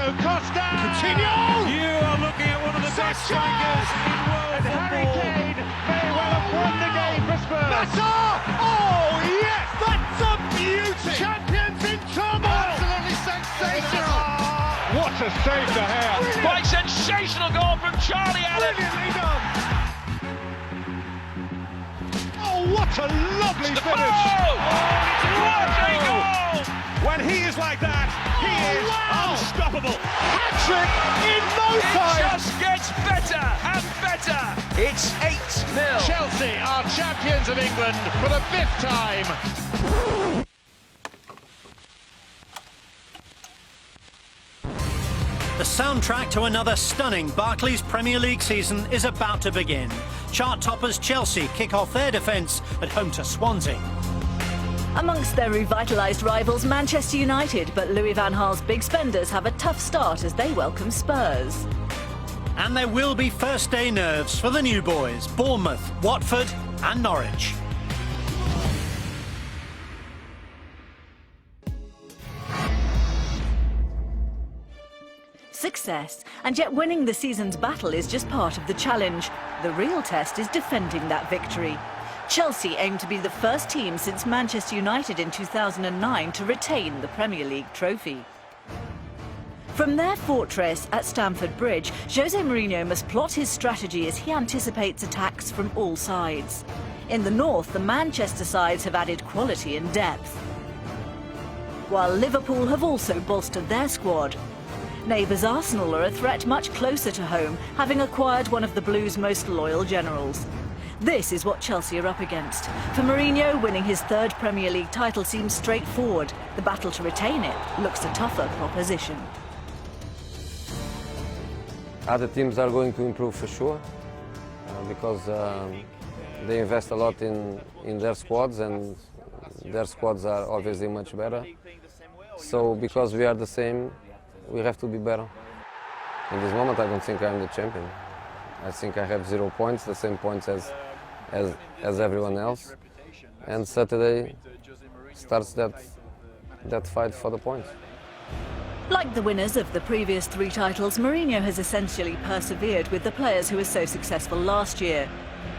Diego Costa! Coutinho! You are looking at one of the best strikers in world football. Harry Kane may well have won the game for Spurs. Leicester! Oh, yes! That's a beauty! Champions in trouble! Absolutely sensational! What a save to have! Quite sensational goal from Charlie Allen! Brilliantly done! Oh, what a lovely finish! What a goal! When he is like that, he is unstoppable. Hat-trick in no It time. just gets better and better. It's 8-0. Chelsea are champions of England for the 5th time. The soundtrack to another stunning Barclays Premier League season is about to begin. Chart toppers Chelsea kick off their defence at home to Swansea. Amongst their revitalised rivals, Manchester United, but Louis van Gaal's big spenders have a tough start as they welcome Spurs. And there will be first-day nerves for the new boys, Bournemouth, Watford and Norwich. Success, and yet winning the season's battle is just part of the challenge. The real test is defending that victory. Chelsea aim to be the first team since Manchester United in 2009 to retain the Premier League trophy. From their fortress at Stamford Bridge, Jose Mourinho must plot his strategy as he anticipates attacks from all sides. In the north, the Manchester sides have added quality and depth, while Liverpool have also bolstered their squad. Neighbours Arsenal are a threat much closer to home, having acquired one of the Blues' most loyal generals. This is what Chelsea are up against. For Mourinho, winning his 3rd Premier League title seems straightforward. The battle to retain it looks a tougher proposition. Other teams are going to improve for sure, because they invest a lot in their squads, and their squads are obviously much better. So because we are the same, we have to be better. In this moment, I don't think I'm the champion. I think I have 0 points, the same points as everyone else. And Saturday starts that fight for the points. Like the winners of the previous 3 titles, Mourinho has essentially persevered with the players who were so successful last year.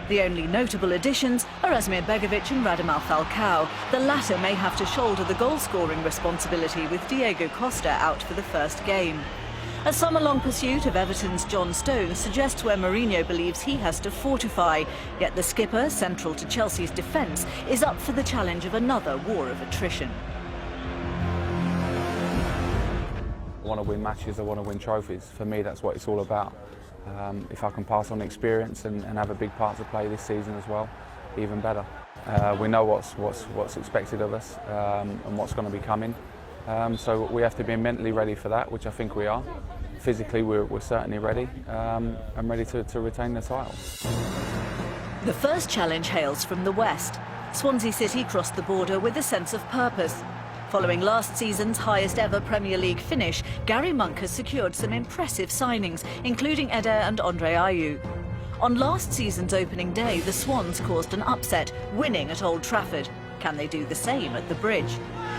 The only notable additions are Asmir Begovic and Radamel Falcao. The latter may have to shoulder the goal-scoring responsibility with Diego Costa out for the first game. A summer-long pursuit of Everton's John Stones suggests where Mourinho believes he has to fortify, yet the skipper, central to Chelsea's defence, is up for the challenge of another war of attrition. I want to win matches, I want to win trophies. For me, that's what it's all about. If I can pass on experience and have a big part to play this season as well, even better. We know what's expected of us and what's going to be coming. So we have to be mentally ready for that, which I think we are. Physically, we're certainly ready. I'm ready to retain the title. The first challenge hails from the west. Swansea City crossed the border with a sense of purpose. Following last season's highest ever Premier League finish, Gary Monk has secured some impressive signings, including Eder and Andre Ayew. On last season's opening day, the Swans caused an upset, winning at Old Trafford. Can they do the same at the Bridge?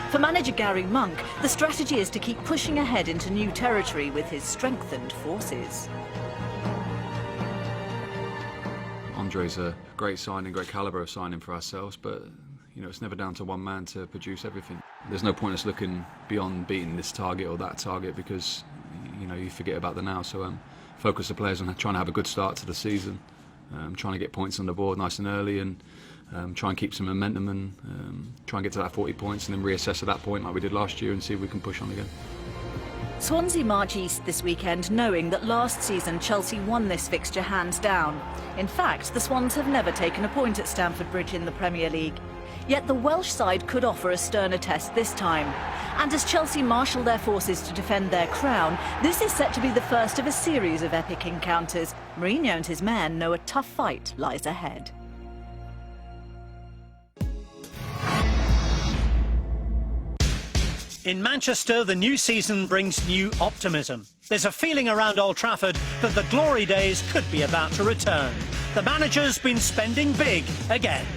For manager Gary Monk, the strategy is to keep pushing ahead into new territory with his strengthened forces. Andre's a great signing, great calibre of signing for ourselves, but you know, it's never down to one man to produce everything. There's no point in us looking beyond beating this target or that target, because you know, you forget about the now. So focus the players on trying to have a good start to the season, trying to get points on the board nice and early, and try and keep some momentum, and try and get to that 40 points, and then reassess at that point like we did last year and see if we can push on again. Swansea march east this weekend, knowing that last season Chelsea won this fixture hands down. In fact, the Swans have never taken a point at Stamford Bridge in the Premier League. Yet the Welsh side could offer a sterner test this time. And as Chelsea marshal their forces to defend their crown, this is set to be the first of a series of epic encounters. Mourinho and his men know a tough fight lies ahead. In Manchester, the new season brings new optimism. There's a feeling around Old Trafford that the glory days could be about to return. The manager's been spending big again.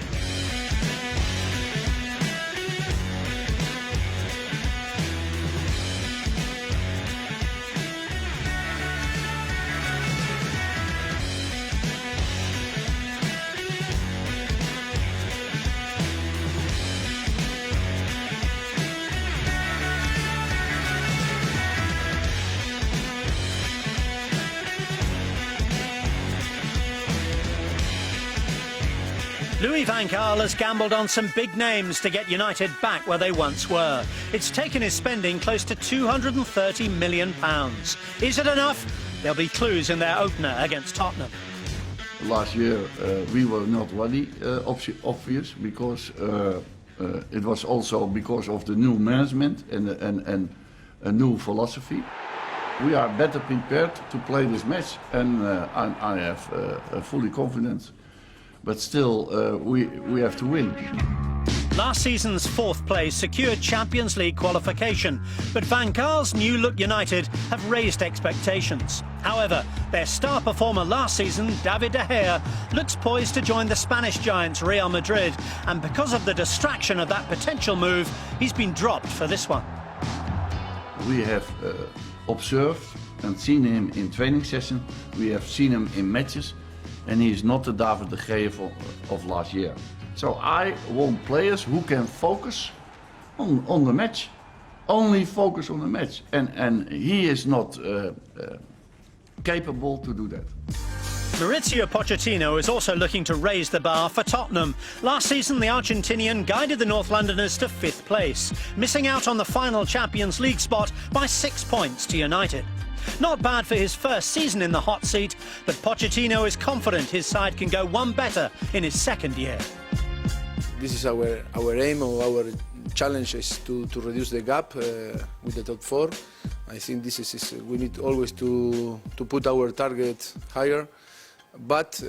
Louis van Gaal has gambled on some big names to get United back where they once were. It's taken his spending close to £230 million. Is it enough? There'll be clues in their opener against Tottenham. Last year we were not ready, obvious, because it was also because of the new management and a new philosophy. We are better prepared to play this match, and I have fully confidence. But still, we have to win. Last season's fourth place secured Champions League qualification, but Van Gaal's new look United have raised expectations. However, their star performer last season, David De Gea, looks poised to join the Spanish giants Real Madrid, and because of the distraction of that potential move, he's been dropped for this one. We have observed and seen him in training sessions. We have seen him in matches, and he is not the David De Gea of last year. So I want players who can focus on the match, only focus on the match, and he is not capable to do that. Mauricio Pochettino is also looking to raise the bar for Tottenham. Last season, the Argentinian guided the North Londoners to 5th place, missing out on the final Champions League spot by 6 points to United. Not bad for his first season in the hot seat, but Pochettino is confident his side can go one better in his second year. This is our aim, or our challenge is to reduce the gap with the top 4. I think this is we need always to put our target higher, but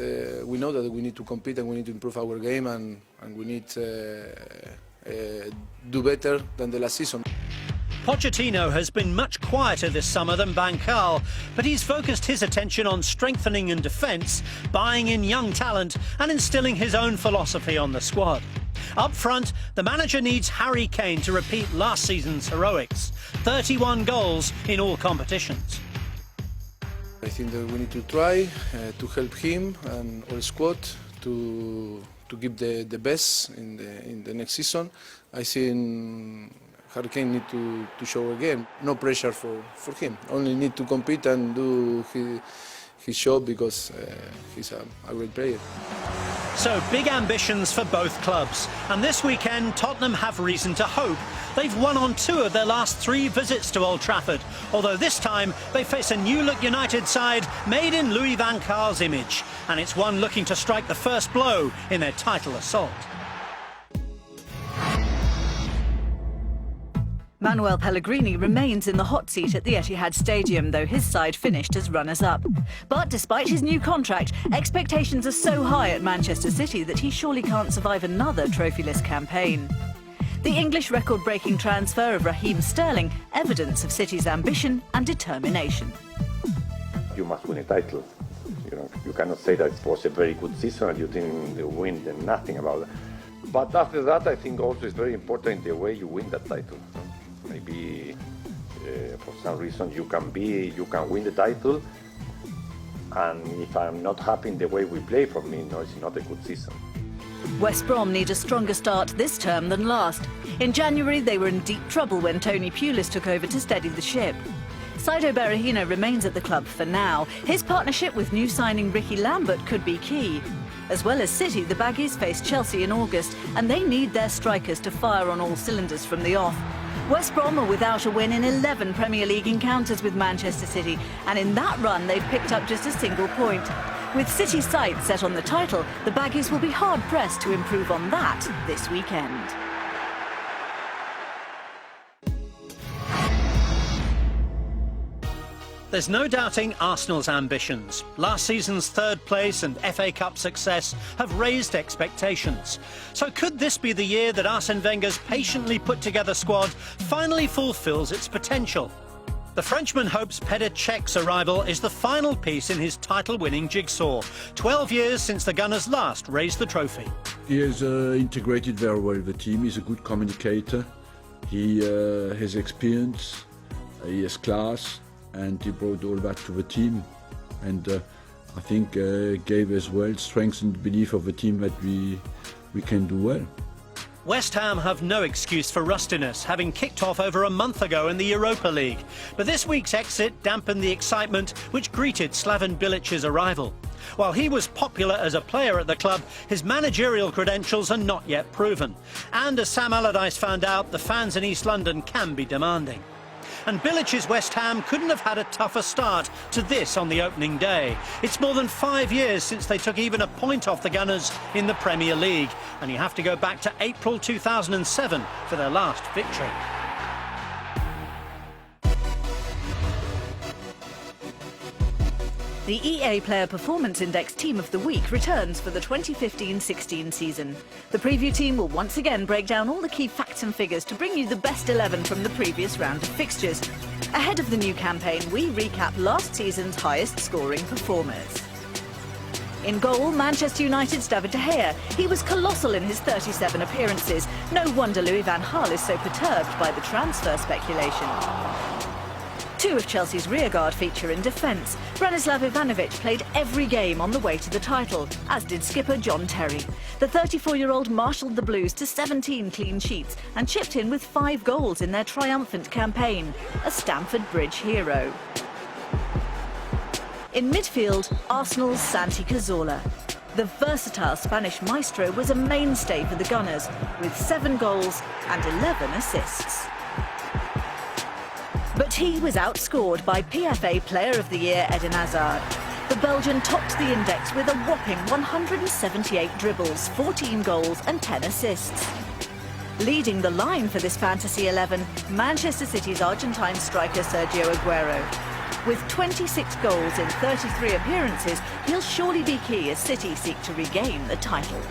we know that we need to compete and we need to improve our game, and we need to do better than the last season. Pochettino has been much quieter this summer than Van Gaal, but he's focused his attention on strengthening in defence, buying in young talent and instilling his own philosophy on the squad. Up front, the manager needs Harry Kane to repeat last season's heroics, 31 goals in all competitions. I think that we need to try to help him and our squad to give the best in the next season. I think Harry Kane need to show again. No pressure for him. Only need to compete and do his job, because he's a great player. So big ambitions for both clubs. And this weekend, Tottenham have reason to hope. They've won on 2 of their last 3 visits to Old Trafford, although this time they face a new-look United side made in Louis van Gaal's image. And it's one looking to strike the first blow in their title assault. Manuel Pellegrini remains in the hot seat at the Etihad Stadium, though his side finished as runners-up. But despite his new contract, expectations are so high at Manchester City that he surely can't survive another trophyless campaign. The English record-breaking transfer of Raheem Sterling, evidence of City's ambition and determination. You must win a title. You cannot say that it was a very good season and you didn't win nothing about it. But after that, I think also it's very important the way you win that title. Maybe for some reason you can win the title, and if I'm not happy in the way we play, for me, no, it's not a good season. West Brom need a stronger start this term than last. In January, they were in deep trouble when Tony Pulis took over to steady the ship. Saido Berahino remains at the club for now. His partnership with new signing Ricky Lambert could be key. As well as City, the Baggies face Chelsea in August, and they need their strikers to fire on all cylinders from the off. West Brom are without a win in 11 Premier League encounters with Manchester City, and in that run they've picked up just a single point. With City's sights set on the title, the Baggies will be hard-pressed to improve on that this weekend. There's no doubting Arsenal's ambitions. Last season's 3rd place and FA Cup success have raised expectations. So could this be the year that Arsene Wenger's patiently put together squad finally fulfills its potential? The Frenchman hopes Petr Cech's arrival is the final piece in his title-winning jigsaw, 12 years since the Gunners last raised the trophy. He has integrated very well with the team. He's a good communicator. He has experience, he has class, and he brought all that to the team, and I think gave as well strength and belief of the team that we can do well. West Ham have no excuse for rustiness, having kicked off over a month ago in the Europa League. But this week's exit dampened the excitement which greeted Slaven Bilic's arrival. While he was popular as a player at the club, his managerial credentials are not yet proven. And as Sam Allardyce found out, the fans in East London can be demanding. And Bilic's West Ham couldn't have had a tougher start to this on the opening day. It's more than 5 years since they took even a point off the Gunners in the Premier League, and you have to go back to April 2007 for their last victory. The EA Player Performance Index Team of the Week returns for the 2015-16 season. The preview team will once again break down all the key facts and figures to bring you the best 11 from the previous round of fixtures. Ahead of the new campaign, we recap last season's highest scoring performers. In goal, Manchester United's David De Gea. He was colossal in his 37 appearances. No wonder Louis van Gaal is so perturbed by the transfer speculation. Two of Chelsea's rearguard feature in defence. Branislav Ivanovic played every game on the way to the title, as did skipper John Terry. The 34-year-old marshalled the Blues to 17 clean sheets and chipped in with 5 goals in their triumphant campaign. A Stamford Bridge hero. In midfield, Arsenal's Santi Cazorla. The versatile Spanish maestro was a mainstay for the Gunners, with 7 goals and 11 assists. But he was outscored by PFA Player of the Year Eden Hazard. The Belgian topped the index with a whopping 178 dribbles, 14 goals and 10 assists. Leading the line for this Fantasy 11, Manchester City's Argentine striker Sergio Aguero. With 26 goals in 33 appearances, he'll surely be key as City seek to regain the title.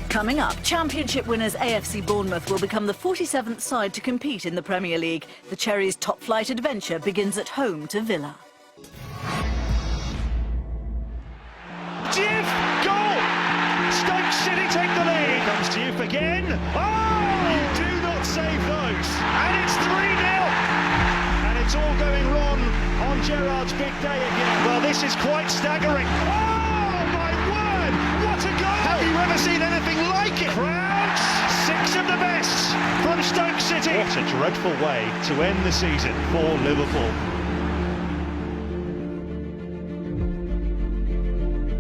Coming up, Championship winners AFC Bournemouth will become the 47th side to compete in the Premier League. The Cherries' top-flight adventure begins at home to Villa. Diouf, goal! Stoke City take the lead. Comes Diouf again. Oh! You do not save those. And it's 3-0. And it's all going wrong on Gerrard's big day again. Well, this is quite staggering. Oh, my word! What a goal! Have you ever seen anything like it? Crowds, 6 of the best from Stoke City. What a dreadful way to end the season for Liverpool.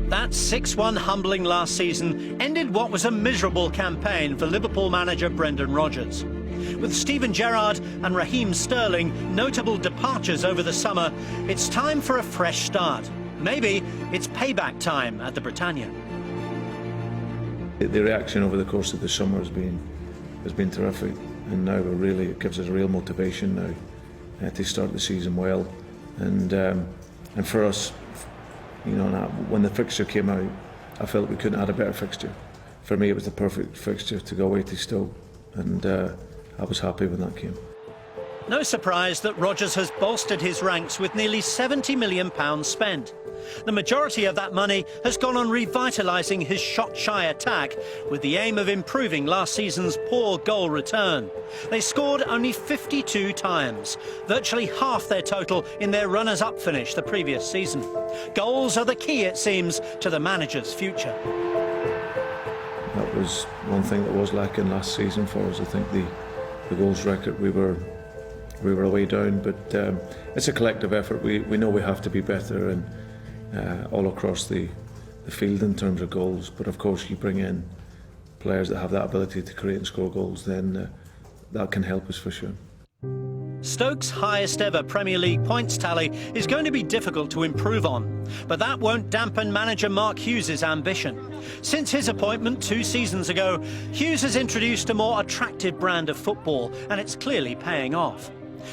That 6-1 humbling last season ended what was a miserable campaign for Liverpool manager Brendan Rodgers. With Steven Gerrard and Raheem Sterling notable departures over the summer, it's time for a fresh start. Maybe it's payback time at the Britannia. The reaction over the course of the summer has been terrific, and now it gives us a real motivation now to start the season well. And for us, you know, when the fixture came out, I felt we couldn't add a better fixture. For me, it was the perfect fixture to go away to Stoke, and I was happy when that came. No surprise that Rodgers has bolstered his ranks with nearly £70 million spent. The majority of that money has gone on revitalising his shot-shy attack with the aim of improving last season's poor goal return. They scored only 52 times, virtually half their total in their runners-up finish the previous season. Goals are the key, it seems, to the manager's future. That was one thing that was lacking last season for us. I think the goals record, we were way down, but it's a collective effort. We know we have to be better, and all across the field in terms of goals. But of course, you bring in players that have that ability to create and score goals, then that can help us for sure. Stoke's highest ever Premier League points tally is going to be difficult to improve on, but that won't dampen manager Mark Hughes' ambition. Since his appointment 2 seasons ago, Hughes has introduced a more attractive brand of football, and it's clearly paying off.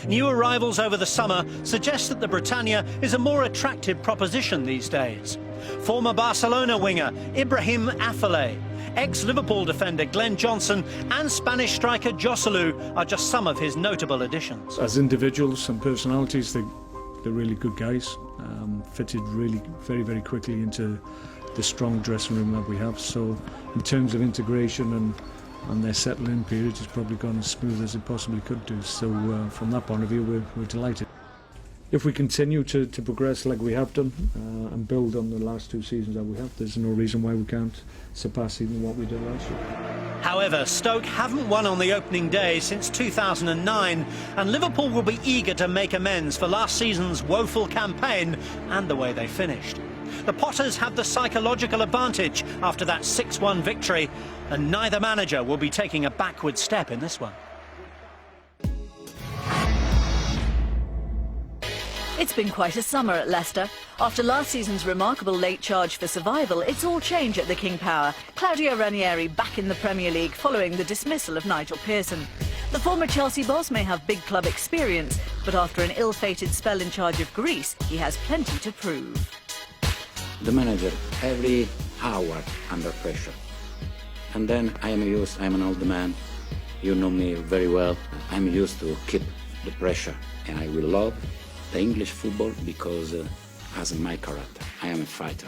New arrivals over the summer suggest that the Britannia is a more attractive proposition these days. Former Barcelona winger Ibrahim Afellay, ex-Liverpool defender Glenn Johnson and Spanish striker Joselu are just some of his notable additions. As individuals and personalities, they're really good guys, fitted really very quickly into the strong dressing room that we have. So in terms of integration and their settling period, it's probably gone as smooth as it possibly could do. So from that point of view, we're delighted. If we continue to progress like we have done and build on the last 2 seasons that we have, there's no reason why we can't surpass even what we did last year. However, Stoke haven't won on the opening day since 2009, and Liverpool will be eager to make amends for last season's woeful campaign and the way they finished. The Potters have the psychological advantage after that 6-1 victory, and neither manager will be taking a backward step in this one. It's been quite a summer at Leicester. After last season's remarkable late charge for survival, it's all change at the King Power. Claudio Ranieri back in the Premier League following the dismissal of Nigel Pearson. The former Chelsea boss may have big club experience, but after an ill-fated spell in charge of Greece, he has plenty to prove. The manager, every hour under pressure. And then I'm an old man. You know me very well. I'm used to keep the pressure, and I will love the English football because as my character, I am a fighter.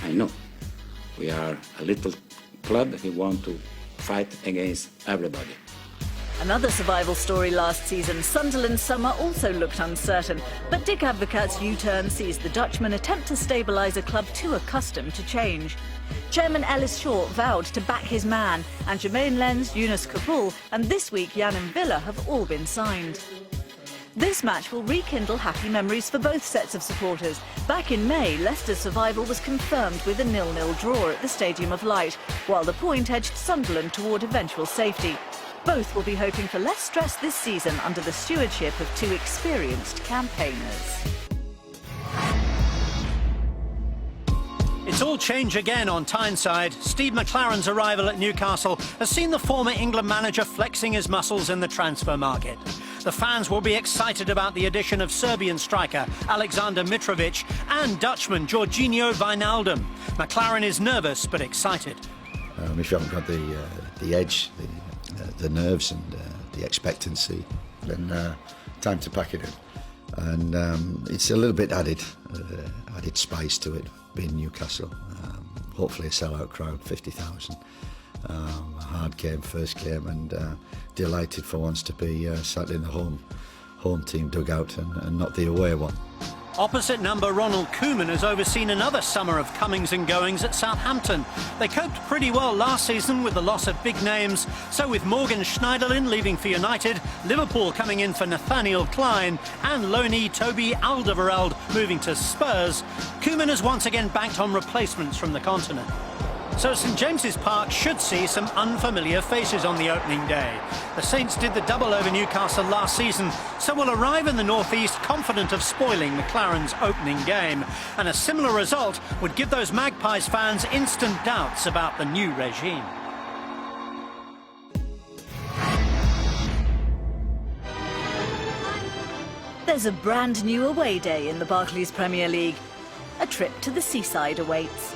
I know we are a little club, we want to fight against everybody. Another survival story last season, Sunderland's summer also looked uncertain, but Dick Advocaat's U-turn sees the Dutchman attempt to stabilise a club too accustomed to change. Chairman Ellis Short vowed to back his man, and Jermaine Lens, Yunus Kabul and this week Jan and Villa have all been signed. This match will rekindle happy memories for both sets of supporters. Back in May, Leicester's survival was confirmed with a 0-0 draw at the Stadium of Light, while the point edged Sunderland toward eventual safety. Both will be hoping for less stress this season under the stewardship of two experienced campaigners. It's all change again on Tyneside. Steve McLaren's arrival at Newcastle has seen the former England manager flexing his muscles in the transfer market. The fans will be excited about the addition of Serbian striker Alexander Mitrovic and Dutchman Jorginho Wijnaldum. McLaren is nervous but excited. If you haven't got the edge, the nerves and the expectancy, then time to pack it in. And it's a little bit added spice to it, being Newcastle. Hopefully a sellout crowd, 50,000. A hard game, first game, and delighted for once to be sat in the home team dugout and not the away one. Opposite number Ronald Koeman has overseen another summer of comings and goings at Southampton. They coped pretty well last season with the loss of big names. So with Morgan Schneiderlin leaving for United, Liverpool coming in for Nathaniel Klein and loanee Toby Alderweireld moving to Spurs, Koeman has once again banked on replacements from the continent. So St James's Park should see some unfamiliar faces on the opening day. The Saints did the double over Newcastle last season, so will arrive in the northeast confident of spoiling McLaren's opening game. And a similar result would give those Magpies fans instant doubts about the new regime. There's a brand new away day in the Barclays Premier League. A trip to the seaside awaits.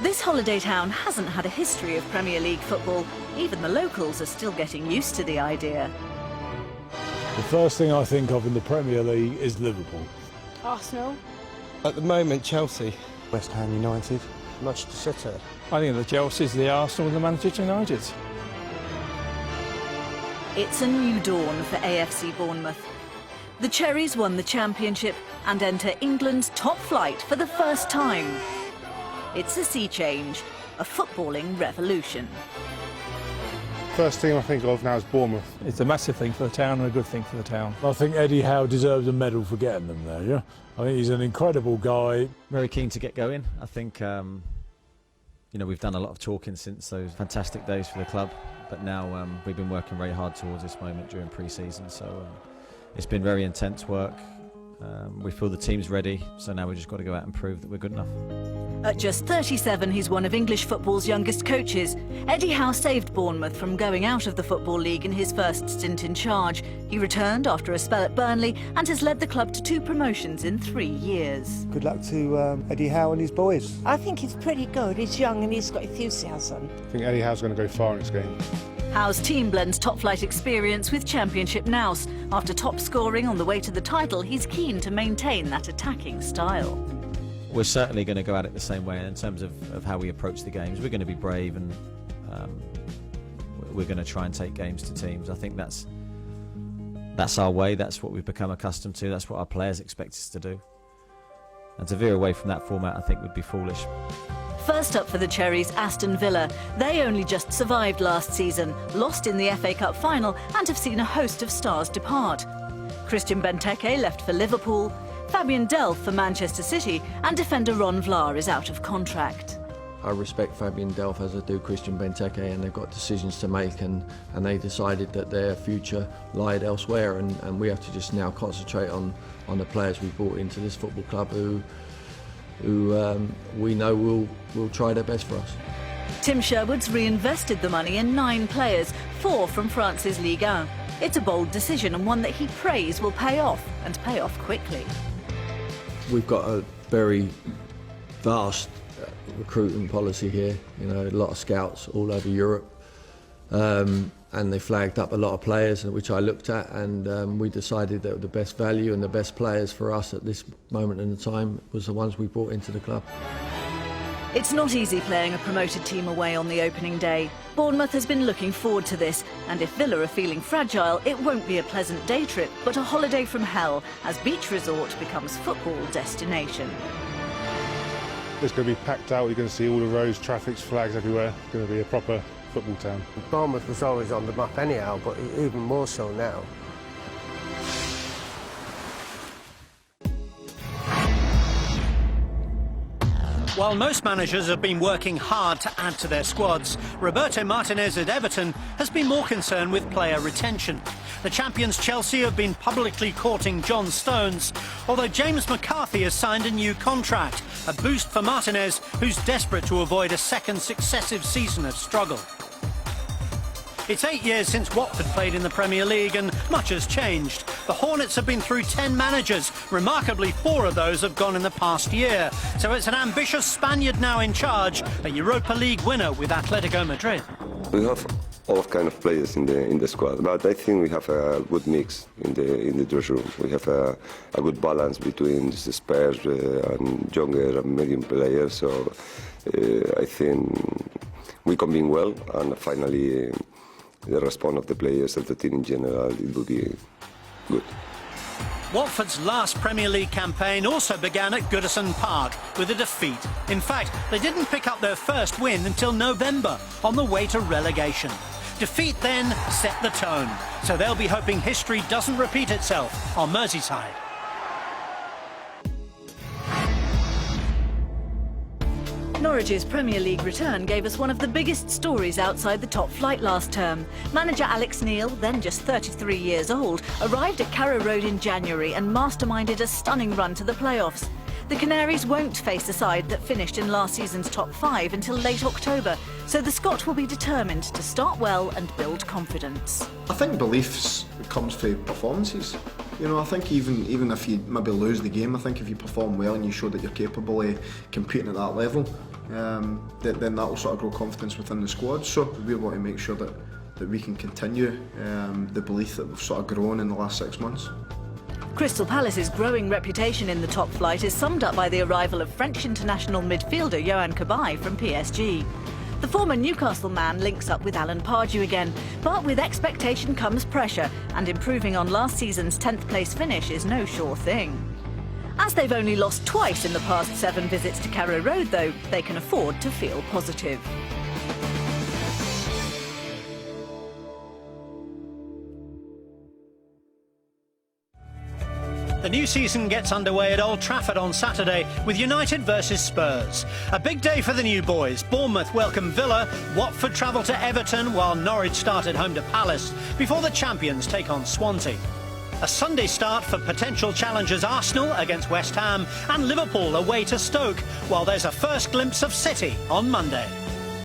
This holiday town hasn't had a history of Premier League football. Even the locals are still getting used to the idea. The first thing I think of in the Premier League is Liverpool. Arsenal. At the moment, Chelsea. West Ham United. Manchester City. I think the Chelsea's, the Arsenal and the Manchester United. It's a new dawn for AFC Bournemouth. The Cherries won the championship and enter England's top flight for the first time. It's a sea change, a footballing revolution. First team I think of now is Bournemouth. It's a massive thing for the town and a good thing for the town. I think Eddie Howe deserves a medal for getting them there, yeah? I think he's an incredible guy. Very keen to get going. I think, we've done a lot of talking since those fantastic days for the club, but now we've been working very hard towards this moment during pre-season, so it's been very intense work. We feel the team's ready, so now we've just got to go out and prove that we're good enough. At just 37, he's one of English football's youngest coaches. Eddie Howe saved Bournemouth from going out of the Football League in his first stint in charge. He returned after a spell at Burnley and has led the club to 2 promotions in 3 years. Good luck to Eddie Howe and his boys. I think he's pretty good. He's young and he's got enthusiasm. I think Eddie Howe's going to go far in this game. Howe's team blends top-flight experience with championship nous. After top scoring on the way to the title, he's keen to maintain that attacking style. We're certainly going to go at it the same way in terms of how we approach the games. We're going to be brave and we're going to try and take games to teams. I think that's our way, that's what we've become accustomed to, that's what our players expect us to do. And to veer away from that format, I think, would be foolish. First up for the Cherries, Aston Villa. They only just survived last season, lost in the FA Cup final and have seen a host of stars depart. Christian Benteke left for Liverpool, Fabian Delph for Manchester City, and defender Ron Vlaar is out of contract. I respect Fabian Delph as I do Christian Benteke, and they've got decisions to make, and they decided that their future lied elsewhere, and we have to just now concentrate on the players we brought into this football club who we know will try their best for us. Tim Sherwood's reinvested the money in 9 players, 4 from France's Ligue 1. It's a bold decision and one that he prays will pay off, and pay off quickly. We've got a very vast recruiting policy here, you know, a lot of scouts all over Europe, and they flagged up a lot of players which I looked at, and we decided that the best value and the best players for us at this moment in time was the ones we brought into the club. It's not easy playing a promoted team away on the opening day. Bournemouth has been looking forward to this, and if Villa are feeling fragile, it won't be a pleasant day trip, but a holiday from hell, as Beach Resort becomes football destination. It's going to be packed out. You're going to see all the roads, traffic, flags everywhere. It's going to be a proper football town. Bournemouth was always on the map anyhow, but even more so now. While most managers have been working hard to add to their squads, Roberto Martinez at Everton has been more concerned with player retention. The champions Chelsea have been publicly courting John Stones, although James McCarthy has signed a new contract, a boost for Martinez, who's desperate to avoid a second successive season of struggle. It's 8 years since Watford played in the Premier League and much has changed. The Hornets have been through 10 managers. Remarkably, 4 of those have gone in the past year. So it's an ambitious Spaniard now in charge, a Europa League winner with Atletico Madrid. We have all kind of players in the squad, but I think we have a good mix in the dressing room. We have a good balance between the spares and younger and medium players. So I think we combine well, and finally the response of the players and the team in general, it will be good. Watford's last Premier League campaign also began at Goodison Park with a defeat. In fact, they didn't pick up their first win until November, on the way to relegation. Defeat then set the tone, so they'll be hoping history doesn't repeat itself on Merseyside. Norwich's Premier League return gave us one of the biggest stories outside the top flight last term. Manager Alex Neil, then just 33 years old, arrived at Carrow Road in January and masterminded a stunning run to the playoffs. The Canaries won't face a side that finished in last season's top 5 until late October, so the Scot will be determined to start well and build confidence. I think beliefs comes from performances. You know, I think even if you maybe lose the game, I think if you perform well and you show that you're capable of competing at that level, then that will sort of grow confidence within the squad. So we want to make sure that we can continue the belief that we've sort of grown in the last 6 months. Crystal Palace's growing reputation in the top flight is summed up by the arrival of French international midfielder Yohan Cabaye from PSG. The former Newcastle man links up with Alan Pardew again, but with expectation comes pressure, and improving on last season's 10th place finish is no sure thing. As they've only lost twice in the past 7 visits to Carrow Road, though, they can afford to feel positive. The new season gets underway at Old Trafford on Saturday with United versus Spurs. A big day for the new boys. Bournemouth welcome Villa, Watford travel to Everton, while Norwich start at home to Palace before the champions take on Swansea. A Sunday start for potential challengers Arsenal against West Ham and Liverpool away to Stoke, while there's a first glimpse of City on Monday.